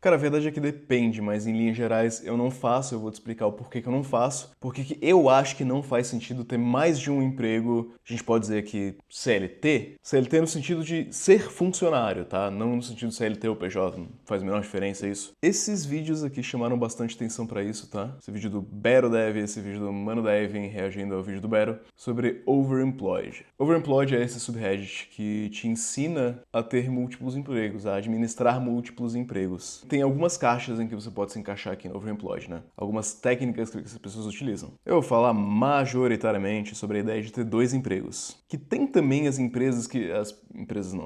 Cara, a verdade é que depende, mas em linhas gerais eu não faço, eu vou te explicar o porquê que eu não faço, porque que eu acho que não faz sentido ter mais de um emprego, a gente pode dizer que CLT, CLT no sentido de ser funcionário, tá? Não no sentido de CLT ou PJ, não faz a menor diferença isso. Esses vídeos aqui chamaram bastante atenção pra isso, tá? Esse vídeo do BeroDev, esse vídeo do ManoDevin reagindo ao vídeo do Bero sobre Overemployed. Overemployed é esse subreddit que te ensina a ter múltiplos empregos, a administrar múltiplos empregos. Tem algumas caixas em que você pode se encaixar aqui no Overemployed, né? Algumas técnicas que as pessoas utilizam. Eu vou falar majoritariamente sobre a ideia de ter dois empregos. Que tem também as empresas que... as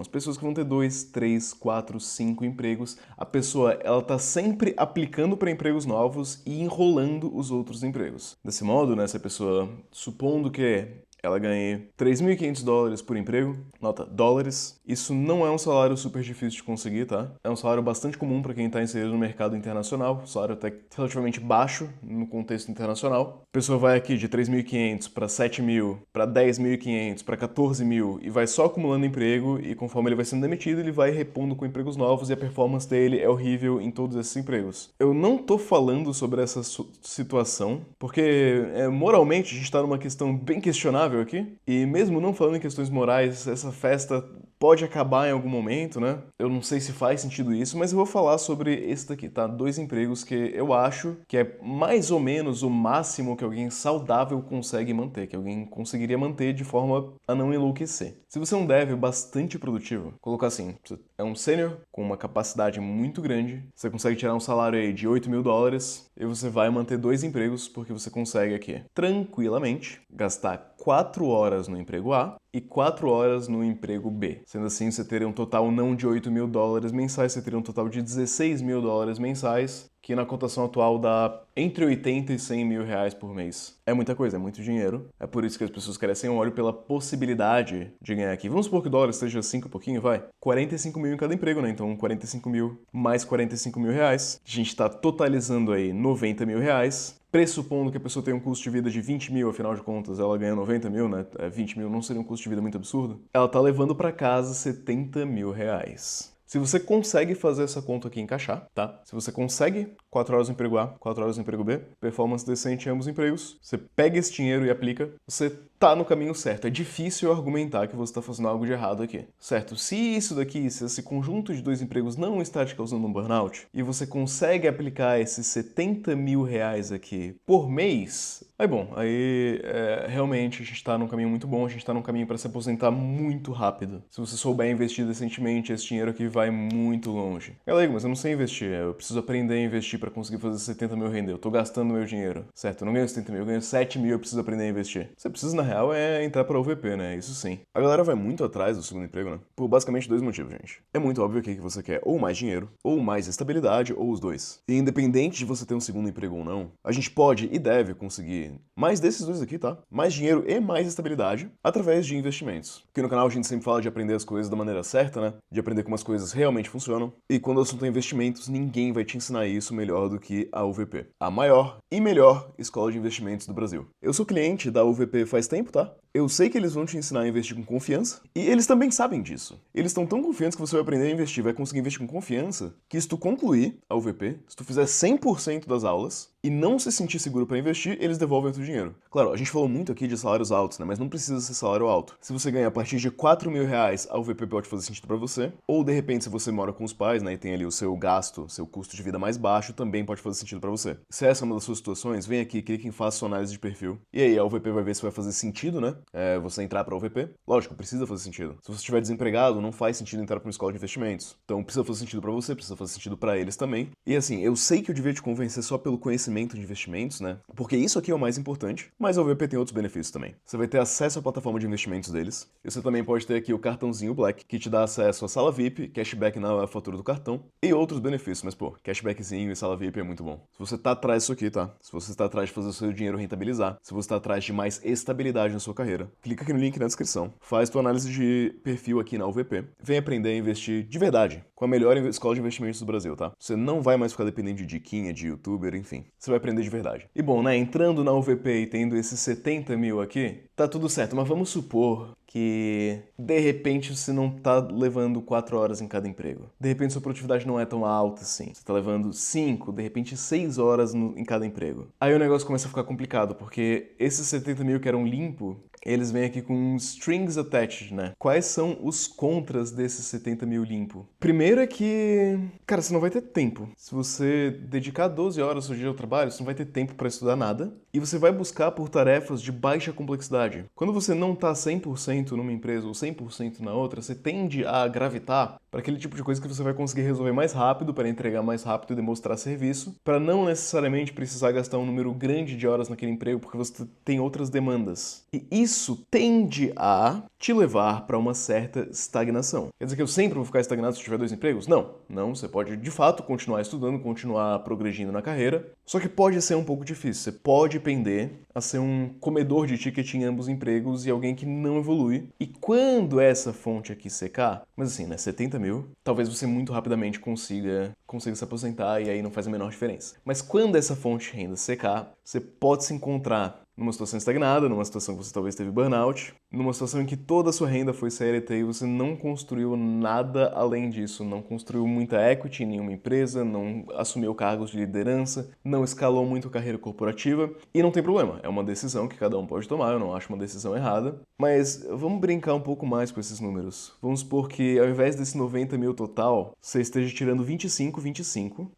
pessoas que vão ter 2, 3, 4, 5 empregos. A pessoa, ela tá sempre aplicando para empregos novos e enrolando os outros empregos. Desse modo, né, se a pessoa, supondo que ela ganhe $3.500 por emprego, nota, dólares. Isso não é um salário super difícil de conseguir, tá? É um salário bastante comum para quem está inserido no mercado internacional, um salário até relativamente baixo no contexto internacional. A pessoa vai aqui de 3.500 para 7.000, para 10.500, para 14.000 e vai só acumulando emprego e conforme ele vai sendo demitido, ele vai repondo com empregos novos e a performance dele é horrível em todos esses empregos. Eu não tô falando sobre essa situação, porque moralmente a gente está numa questão bem questionável aqui. E mesmo não falando em questões morais, essa festa pode acabar em algum momento, né? Eu não sei se faz sentido isso, mas eu vou falar sobre esse daqui, tá? 2 empregos que eu acho que é mais ou menos o máximo que alguém saudável consegue manter, que alguém conseguiria manter de forma a não enlouquecer. Se você é um dev bastante produtivo, colocar assim, você é um sênior com uma capacidade muito grande, você consegue tirar um salário aí de $8.000 e você vai manter 2 empregos porque você consegue aqui tranquilamente gastar 4 horas no emprego A e 4 horas no emprego B. Sendo assim, você teria um total não de $8.000 mensais, você teria um total de $16.000 mensais, que na cotação atual dá entre 80 e 100 mil reais por mês. É muita coisa, é muito dinheiro. É por isso que as pessoas crescem o olho pela possibilidade de ganhar aqui. Vamos supor que o dólar esteja 5 e pouquinho, vai? 45 mil em cada emprego, né? Então 45 mil mais 45 mil reais. A gente está totalizando aí 90 mil reais. Pressupondo que a pessoa tem um custo de vida de 20 mil, afinal de contas, ela ganha 90 mil, né? 20 mil não seria um custo de vida muito absurdo. Ela tá levando para casa 70 mil reais. Se você consegue fazer essa conta aqui encaixar, tá? Se você consegue 4 horas no emprego A, 4 horas no emprego B, performance decente em ambos os empregos, você pega esse dinheiro e aplica, você tá no caminho certo. É difícil argumentar que você está fazendo algo de errado aqui, certo? Se isso daqui, se esse conjunto de 2 empregos não está te causando um burnout, e você consegue aplicar esses 70 mil reais aqui por mês, aí bom, aí realmente a gente está num caminho muito bom, a gente está num caminho para se aposentar muito rápido. Se você souber investir decentemente, esse dinheiro aqui vai muito longe. Galera, mas eu não sei investir, eu preciso aprender a investir para conseguir fazer 70 mil render. Eu tô gastando meu dinheiro, certo? Eu não ganho 70 mil, eu ganho 7 mil, eu preciso aprender a investir. Você precisa, na real, entrar pra UVP, né? Isso sim. A galera vai muito atrás do segundo emprego, né? Por basicamente 2 motivos, gente. É muito óbvio aqui que você quer ou mais dinheiro, ou mais estabilidade, ou os dois. E independente de você ter um segundo emprego ou não, a gente pode e deve conseguir mais desses dois aqui, tá? Mais dinheiro e mais estabilidade através de investimentos. Aqui no canal a gente sempre fala de aprender as coisas da maneira certa, né? De aprender como as coisas realmente funcionam. E quando o assunto é investimentos, ninguém vai te ensinar isso melhor do que a UVP. A maior e melhor escola de investimentos do Brasil. Eu sou cliente da UVP faz tempo, tá? Eu sei que eles vão te ensinar a investir com confiança, e eles também sabem disso. Eles estão tão confiantes que você vai aprender a investir, vai conseguir investir com confiança, que se tu concluir a UVP, se tu fizer 100% das aulas, e não se sentir seguro para investir, eles devolvem o teu dinheiro. Claro, a gente falou muito aqui de salários altos, né? Mas não precisa ser salário alto. Se você ganha a partir de 4 mil reais, a UVP pode fazer sentido para você. Ou, de repente, se você mora com os pais, né? E tem ali o seu gasto, seu custo de vida mais baixo, também pode fazer sentido para você. Se essa é uma das suas situações, vem aqui, clique em Faça sua análise de perfil. E aí, a UVP vai ver se vai fazer sentido, né? Você entrar para a UVP. Lógico, precisa fazer sentido. Se você estiver desempregado, não faz sentido entrar para uma escola de investimentos. Então, precisa fazer sentido para você, precisa fazer sentido para eles também. E assim, eu sei que eu devia te convencer só pelo conhecimento de investimentos, né? Porque isso aqui é o mais importante, mas a UVP tem outros benefícios também. Você vai ter acesso à plataforma de investimentos deles, e você também pode ter aqui o cartãozinho Black, que te dá acesso à sala VIP, cashback na fatura do cartão, e outros benefícios, mas pô, cashbackzinho e sala VIP é muito bom. Se você tá atrás disso aqui, tá? Se você está atrás de fazer o seu dinheiro rentabilizar, se você está atrás de mais estabilidade na sua carreira, clica aqui no link na descrição, faz tua análise de perfil aqui na UVP, vem aprender a investir de verdade, com a melhor escola de investimentos do Brasil, tá? Você não vai mais ficar dependendo de diquinha, de youtuber, enfim. Você vai aprender de verdade. E bom, né, entrando na UVP e tendo esses 70 mil aqui, tá tudo certo, mas vamos supor que de repente você não tá levando 4 horas em cada emprego. De repente sua produtividade não é tão alta assim. Você tá levando 5, de repente 6 horas em cada emprego. Aí o negócio começa a ficar complicado, porque esses 70 mil que eram limpo, eles vêm aqui com strings attached, né? Quais são os contras desses 70 mil limpo? Primeiro é que, cara, você não vai ter tempo. Se você dedicar 12 horas do seu dia ao trabalho, você não vai ter tempo para estudar nada. E você vai buscar por tarefas de baixa complexidade. Quando você não tá 100% numa empresa ou 100% na outra, você tende a gravitar para aquele tipo de coisa que você vai conseguir resolver mais rápido, para entregar mais rápido e demonstrar serviço, para não necessariamente precisar gastar um número grande de horas naquele emprego, porque você tem outras demandas. E isso tende a te levar para uma certa estagnação. Quer dizer que eu sempre vou ficar estagnado se eu tiver 2 empregos? Não. Não, você pode de fato continuar estudando, continuar progredindo na carreira, só que pode ser um pouco difícil. Você pode pender a ser um comedor de ticket em ambos empregos e alguém que não evolui. E quando essa fonte aqui secar, mas assim, né, 70 mil, talvez você muito rapidamente consiga se aposentar e aí não faz a menor diferença. Mas quando essa fonte de renda secar, você pode se encontrar numa situação estagnada, numa situação que você talvez teve burnout, numa situação em que toda a sua renda foi CLT e você não construiu nada além disso, não construiu muita equity em nenhuma empresa, não assumiu cargos de liderança, não escalou muito a carreira corporativa, e não tem problema, é uma decisão que cada um pode tomar, eu não acho uma decisão errada, mas vamos brincar um pouco mais com esses números. Vamos supor que ao invés desse 90 mil total, você esteja tirando 25,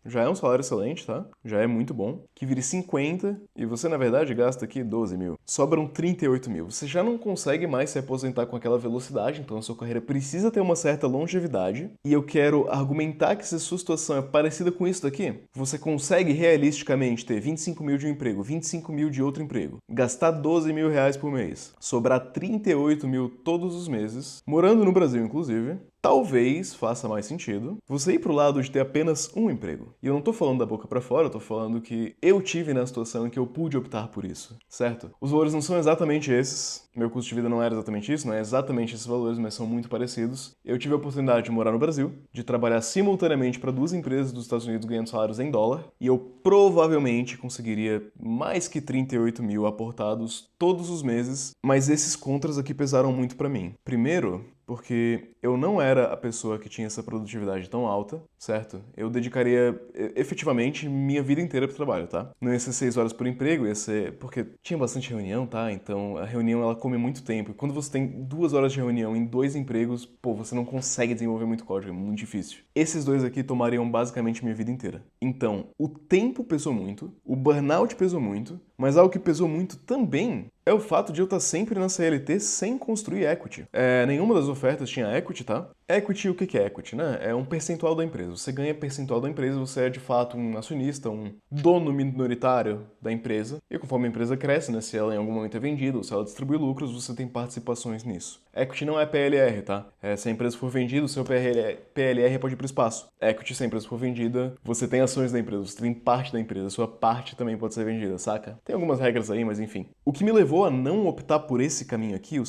já é um salário excelente, tá? Já é muito bom, que vire 50 e você na verdade gasta aqui 12 mil. Sobram 38 mil. Você já não consegue mais se aposentar com aquela velocidade, então a sua carreira precisa ter uma certa longevidade. E eu quero argumentar que se a sua situação é parecida com isso daqui, você consegue realisticamente ter 25 mil de um emprego, 25 mil de outro emprego, gastar 12 mil reais por mês, sobrar 38 mil todos os meses, morando no Brasil inclusive. Talvez faça mais sentido você ir pro lado de ter apenas um emprego. E eu não tô falando da boca pra fora, eu tô falando que eu tive na situação em que eu pude optar por isso, certo? Os valores não são exatamente esses, meu custo de vida não era exatamente isso, não é exatamente esses valores, mas são muito parecidos. Eu tive a oportunidade de morar no Brasil, de trabalhar simultaneamente para 2 empresas dos Estados Unidos ganhando salários em dólar, e eu provavelmente conseguiria mais que 38 mil aportados todos os meses, mas esses contras aqui pesaram muito pra mim. Primeiro, porque eu não era a pessoa que tinha essa produtividade tão alta, certo? Eu dedicaria efetivamente minha vida inteira pro trabalho, tá? Não ia ser 6 horas por emprego, ia ser... porque tinha bastante reunião, tá? Então a reunião ela come muito tempo. E quando você tem 2 horas de reunião em 2 empregos, pô, você não consegue desenvolver muito código, é muito difícil. Esses 2 aqui tomariam basicamente minha vida inteira. Então, o tempo pesou muito, o burnout pesou muito, mas algo que pesou muito também é o fato de eu estar sempre na CLT sem construir equity. Nenhuma das ofertas tinha equity, tá? Equity, o que é equity, né? É um percentual da empresa. Você ganha percentual da empresa, você é de fato um acionista, um dono minoritário da empresa. E conforme a empresa cresce, né? Se ela em algum momento é vendida ou se ela distribui lucros, você tem participações nisso. Equity não é PLR, tá? Se a empresa for vendida, o seu PLR pode ir para o espaço. Equity, se a empresa for vendida, você tem ações da empresa, você tem parte da empresa, a sua parte também pode ser vendida, saca? Tem algumas regras aí, mas enfim. O que me levou a não optar por esse caminho aqui, o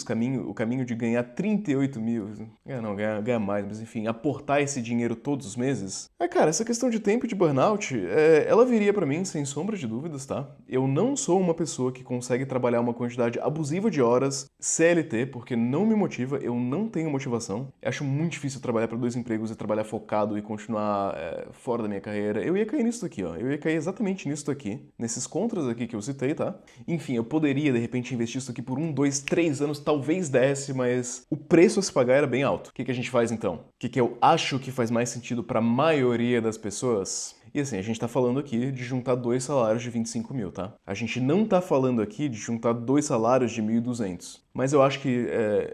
caminho de ganhar 38 mil, ganhar mais, mas enfim, aportar esse dinheiro todos os meses, cara, essa questão de tempo e de burnout, ela viria pra mim sem sombra de dúvidas, tá? Eu não sou uma pessoa que consegue trabalhar uma quantidade abusiva de horas CLT, porque não me motiva, eu não tenho motivação. Eu acho muito difícil trabalhar para 2 empregos e trabalhar focado e continuar fora da minha carreira. Eu ia cair nisso daqui, ó. Eu ia cair exatamente nisso daqui, nesses contras aqui que eu citei, tá? Enfim, eu poderia, de repente, investir isso aqui por 1, 2, 3 anos, talvez desse, mas o preço a se pagar era bem alto. O que a gente faz então? O que eu acho que faz mais sentido para a maioria das pessoas? E assim, a gente tá falando aqui de juntar 2 salários de 25 mil, tá? A gente não tá falando aqui de juntar 2 salários de 1.200. Mas eu acho que,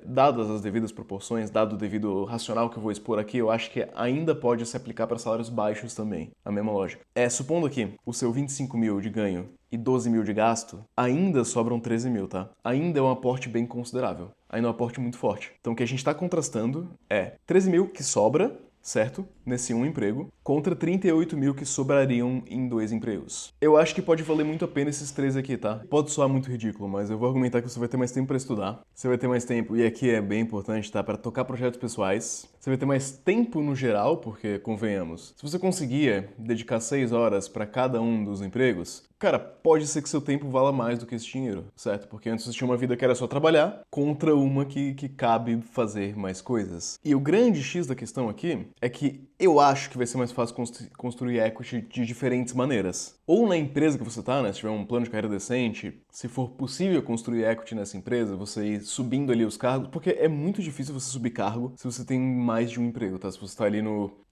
dadas as devidas proporções, dado o devido racional que eu vou expor aqui, eu acho que ainda pode se aplicar para salários baixos também. A mesma lógica. Supondo aqui o seu 25 mil de ganho e 12 mil de gasto, ainda sobram 13 mil, tá? Ainda é um aporte bem considerável. Ainda é um aporte muito forte. Então o que a gente tá contrastando é 13 mil que sobra, certo? Nesse um emprego, contra 38 mil que sobrariam em 2 empregos. Eu acho que pode valer muito a pena esses 3 aqui, tá? Pode soar muito ridículo, mas eu vou argumentar que você vai ter mais tempo para estudar, você vai ter mais tempo, e aqui é bem importante, tá? Para tocar projetos pessoais, você vai ter mais tempo no geral, porque, convenhamos, se você conseguia dedicar 6 horas para cada um dos empregos, cara, pode ser que seu tempo vala mais do que esse dinheiro, certo? Porque antes você tinha uma vida que era só trabalhar, contra uma que cabe fazer mais coisas. E o grande X da questão aqui é que eu acho que vai ser mais fácil construir equity de diferentes maneiras. Ou na empresa que você tá, né? Se tiver um plano de carreira decente, se for possível construir equity nessa empresa, você ir subindo ali os cargos, porque é muito difícil você subir cargo se você tem mais de um emprego, tá? Se você tá ali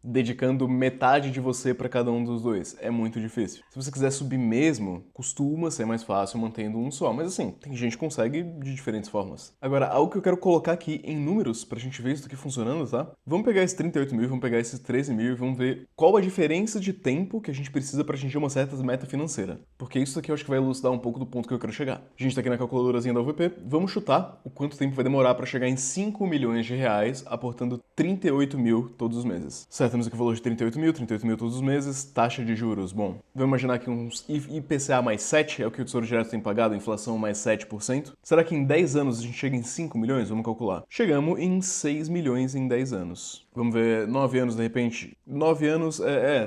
dedicando metade de você para cada um dos dois. É muito difícil. Se você quiser subir mesmo, costuma ser mais fácil mantendo um só. Mas assim, tem gente que consegue de diferentes formas. Agora, algo que eu quero colocar aqui em números pra gente ver isso aqui funcionando, tá? Vamos pegar esses 38 mil, vamos pegar esses 13 mil e vamos ver qual a diferença de tempo que a gente precisa pra atingir uma certa meta financeira. Porque isso aqui eu acho que vai elucidar um pouco do ponto que eu quero chegar. A gente tá aqui na calculadorazinha da UVP, vamos chutar o quanto tempo vai demorar pra chegar em 5 milhões de reais aportando 38 mil todos os meses. Certo? Temos aqui o valor de 38 mil todos os meses, taxa de juros, bom, vamos imaginar que uns IPCA mais 7 é o que o Tesouro Direto tem pagado, inflação mais 7%. Será que em 10 anos a gente chega em 5 milhões? Vamos calcular. Chegamos em 6 milhões em 10 anos. Vamos ver, 9 anos de repente. 9 anos,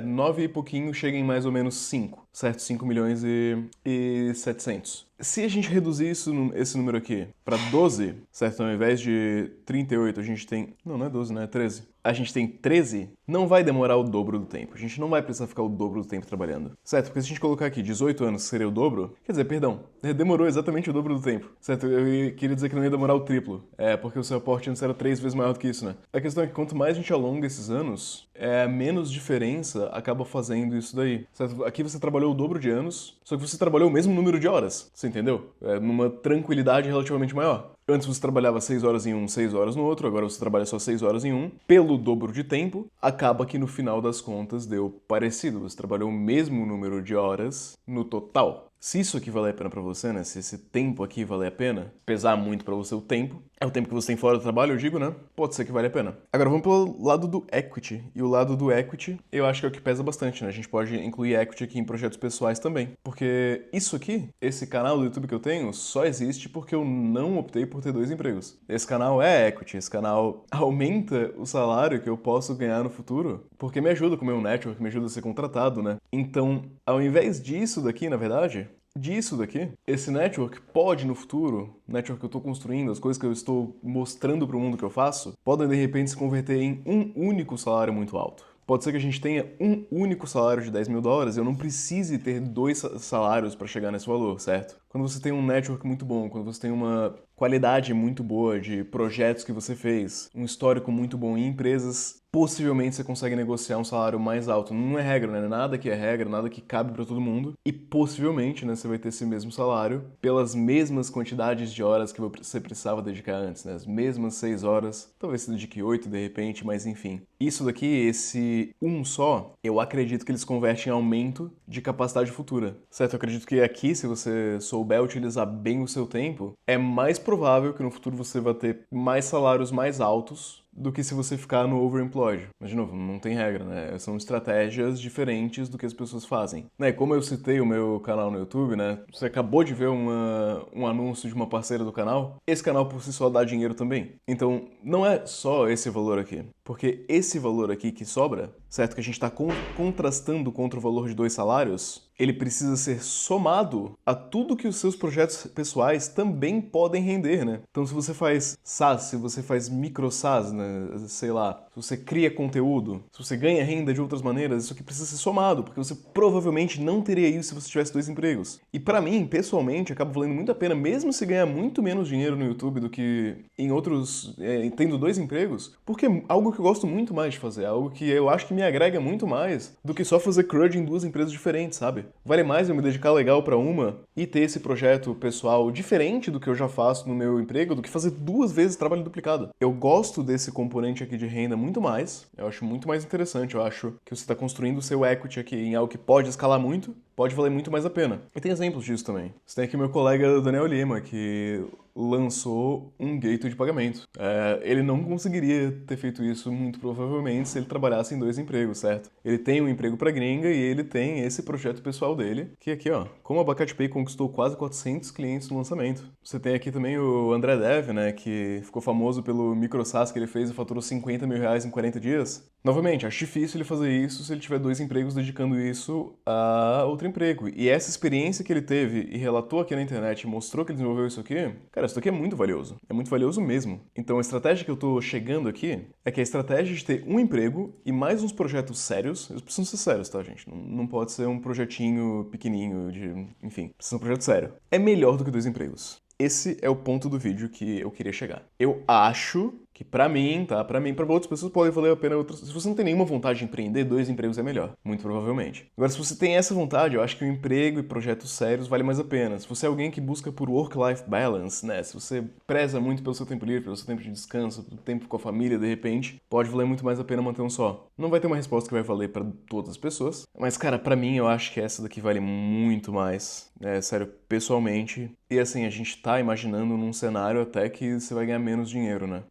9 e pouquinho chega em mais ou menos 5, certo? 5 milhões e 700. Se a gente reduzir esse número aqui para 12, certo? Então, ao invés de 38, a gente tem... Não é 12, né? É 13. A gente tem 13, não vai demorar o dobro do tempo. A gente não vai precisar ficar o dobro do tempo trabalhando. Certo? Porque se a gente colocar aqui 18 anos, que seria o dobro, quer dizer, perdão, demorou exatamente o dobro do tempo. Certo? Eu queria dizer que não ia demorar o triplo. Porque o seu aporte antes era 3 vezes maior do que isso, né? A questão é que quanto mais a gente alonga esses anos, menos diferença acaba fazendo isso daí. Certo? Aqui você trabalhou o dobro de anos, só que você trabalhou o mesmo número de horas. Você entendeu? Numa tranquilidade relativamente maior. Antes você trabalhava 6 horas em um, 6 horas no outro, agora você trabalha só 6 horas em um. Pelo dobro de tempo, acaba que no final das contas deu parecido. Você trabalhou o mesmo número de horas no total. Se isso aqui valer a pena pra você, né? Se esse tempo aqui valer a pena, pesar muito pra você o tempo, é o tempo que você tem fora do trabalho, eu digo, né? Pode ser que vale a pena. Agora vamos pelo lado do equity. E o lado do equity, eu acho que é o que pesa bastante, né? A gente pode incluir equity aqui em projetos pessoais também. Porque isso aqui, esse canal do YouTube que eu tenho, só existe porque eu não optei por ter 2 empregos. Esse canal é equity, esse canal aumenta o salário que eu posso ganhar no futuro, porque me ajuda com o meu network, me ajuda a ser contratado, né? Então, ao invés disso daqui, na verdade, esse network pode no futuro, o network que eu estou construindo, as coisas que eu estou mostrando para o mundo que eu faço, podem de repente se converter em um único salário muito alto. Pode ser que a gente tenha um único salário de 10 mil dólares e eu não precise ter 2 salários para chegar nesse valor, certo? Quando você tem um network muito bom, quando você tem uma qualidade muito boa de projetos que você fez, um histórico muito bom em empresas, possivelmente você consegue negociar um salário mais alto. Não é regra, né? Nada que é regra, nada que cabe para todo mundo. E possivelmente, né, você vai ter esse mesmo salário pelas mesmas quantidades de horas que você precisava dedicar antes, né? As mesmas 6 horas, talvez você dedique 8 de repente, mas enfim. Isso daqui, esse um só, eu acredito que eles convertem em aumento de capacidade futura, certo? Eu acredito que aqui, se você souber utilizar bem o seu tempo, é mais provável que no futuro você vai ter mais salários mais altos do que se você ficar no overemployed. Mas, de novo, não tem regra, né? São estratégias diferentes do que as pessoas fazem. Né? Como eu citei o meu canal no YouTube, né? Você acabou de ver um anúncio de uma parceira do canal. Esse canal por si só dá dinheiro também. Então, não é só esse valor aqui. Porque esse valor aqui que sobra, certo? Que a gente está contrastando contra o valor de 2 salários, ele precisa ser somado a tudo que os seus projetos pessoais também podem render, né? Então, se você faz SaaS, se você faz micro SaaS, né? Sei lá, se você cria conteúdo, se você ganha renda de outras maneiras, isso aqui precisa ser somado, porque você provavelmente não teria isso se você tivesse 2 empregos. E pra mim, pessoalmente, acaba valendo muito a pena, mesmo se ganhar muito menos dinheiro no YouTube do que em outros, tendo 2 empregos, porque é algo que eu gosto muito mais de fazer, algo que eu acho que me agrega muito mais do que só fazer crud em 2 empresas diferentes, sabe? Vale mais eu me dedicar legal pra uma e ter esse projeto pessoal diferente do que eu já faço no meu emprego do que fazer 2 vezes trabalho duplicado. Eu gosto desse componente aqui de renda muito mais, eu acho muito mais interessante, eu acho que você está construindo o seu equity aqui em algo que pode escalar muito, pode valer muito mais a pena. E tem exemplos disso também. Você tem aqui meu colega Daniel Lima, que lançou um gateway de pagamento. Ele não conseguiria ter feito isso, muito provavelmente, se ele trabalhasse em 2 empregos, certo? Ele tem um emprego pra gringa e ele tem esse projeto pessoal dele, que aqui, ó, como o Abacate Pay conquistou quase 400 clientes no lançamento. Você tem aqui também o André Dev, né, que ficou famoso pelo micro SaaS que ele fez e faturou 50 mil reais em 40 dias. Novamente, acho difícil ele fazer isso se ele tiver 2 empregos dedicando isso a outro emprego. E essa experiência que ele teve e relatou aqui na internet e mostrou que ele desenvolveu isso aqui, cara, isso aqui é muito valioso. É muito valioso mesmo. Então a estratégia que eu tô chegando aqui é que a estratégia de ter um emprego e mais uns projetos sérios, eles precisam ser sérios, tá, gente? Não pode ser um projetinho pequenininho de... Enfim, precisa ser um projeto sério. É melhor do que 2 empregos. Esse é o ponto do vídeo que eu queria chegar. Eu acho que pra mim, tá? Pra outras pessoas pode valer a pena outras. Se você não tem nenhuma vontade de empreender, 2 empregos é melhor, muito provavelmente. Agora, se você tem essa vontade, eu acho que o emprego e projetos sérios vale mais a pena. Se você é alguém que busca por work-life balance, né? Se você preza muito pelo seu tempo livre, pelo seu tempo de descanso, pelo tempo com a família, de repente, pode valer muito mais a pena manter um só. Não vai ter uma resposta que vai valer pra todas as pessoas, mas, cara, pra mim, eu acho que essa daqui vale muito mais. Sério, pessoalmente. E assim, a gente tá imaginando num cenário até que você vai ganhar menos dinheiro, né?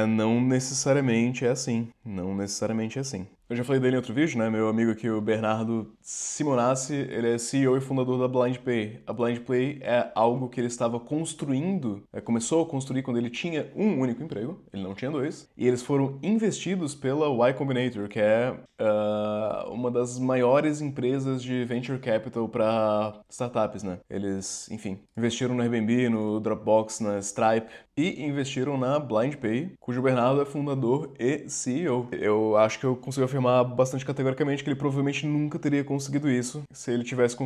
Não necessariamente é assim. Não necessariamente é assim. Eu já falei dele em outro vídeo, né? Meu amigo aqui, o Bernardo Simonassi, ele é CEO e fundador da BlindPay. A BlindPay é algo que ele estava construindo, começou a construir quando ele tinha um único emprego, ele não tinha 2, e eles foram investidos pela Y Combinator, que é uma das maiores empresas de venture capital para startups, né? Eles, enfim, investiram no Airbnb, no Dropbox, na Stripe e investiram na BlindPay, cujo Bernardo é fundador e CEO. Eu acho que eu consigo afirmar bastante categoricamente que ele provavelmente nunca teria conseguido isso se ele tivesse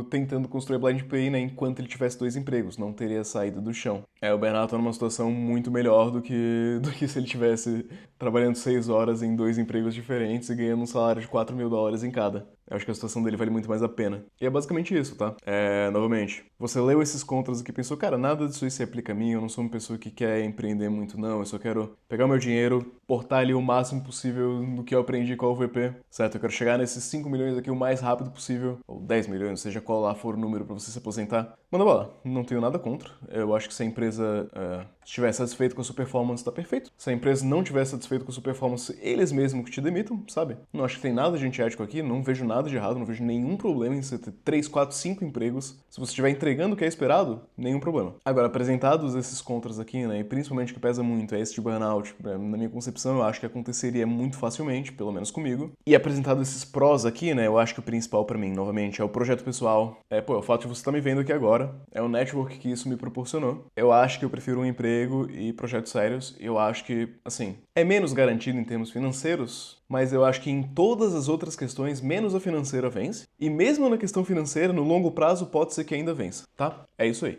tentando construir a BlindPay, né, enquanto ele tivesse 2 empregos, não teria saído do chão. O Bernardo tá numa situação muito melhor do que se ele tivesse trabalhando 6 horas em 2 empregos diferentes e ganhando um salário de $4.000 em cada. Eu acho que a situação dele vale muito mais a pena. E é basicamente isso, tá? Novamente, você leu esses contras aqui e pensou, cara, nada disso aí se aplica a mim, eu não sou uma pessoa que quer empreender muito, não, eu só quero pegar o meu dinheiro, portar ali o máximo possível do que eu aprendi com a UVP, certo? Eu quero chegar nesses 5 milhões aqui o mais rápido possível, ou 10 milhões, seja qual lá for o número pra você se aposentar. Manda bola, não tenho nada contra. Eu acho que se a empresa estiver satisfeita com a sua performance, tá perfeito. Se a empresa não estiver satisfeita com a sua performance, eles mesmos que te demitam, sabe? Não acho que tem nada de antiético aqui, não vejo nada de errado, não vejo nenhum problema em você ter 3, 4, 5 empregos. Se você estiver entregando o que é esperado, nenhum problema. Agora, apresentados esses contras aqui, né, e principalmente o que pesa muito é esse de burnout, na minha concepção, eu acho que aconteceria muito facilmente, pelo menos comigo. E apresentado esses prós aqui, né, eu acho que o principal pra mim, novamente, é o projeto pessoal. É o fato de você estar me vendo aqui agora, é o network que isso me proporcionou. Eu acho que eu prefiro um emprego e projetos sérios. Eu acho que, assim, é menos garantido em termos financeiros, mas eu acho que em todas as outras questões, menos a financeira vence. E mesmo na questão financeira, no longo prazo, pode ser que ainda vença, tá? É isso aí.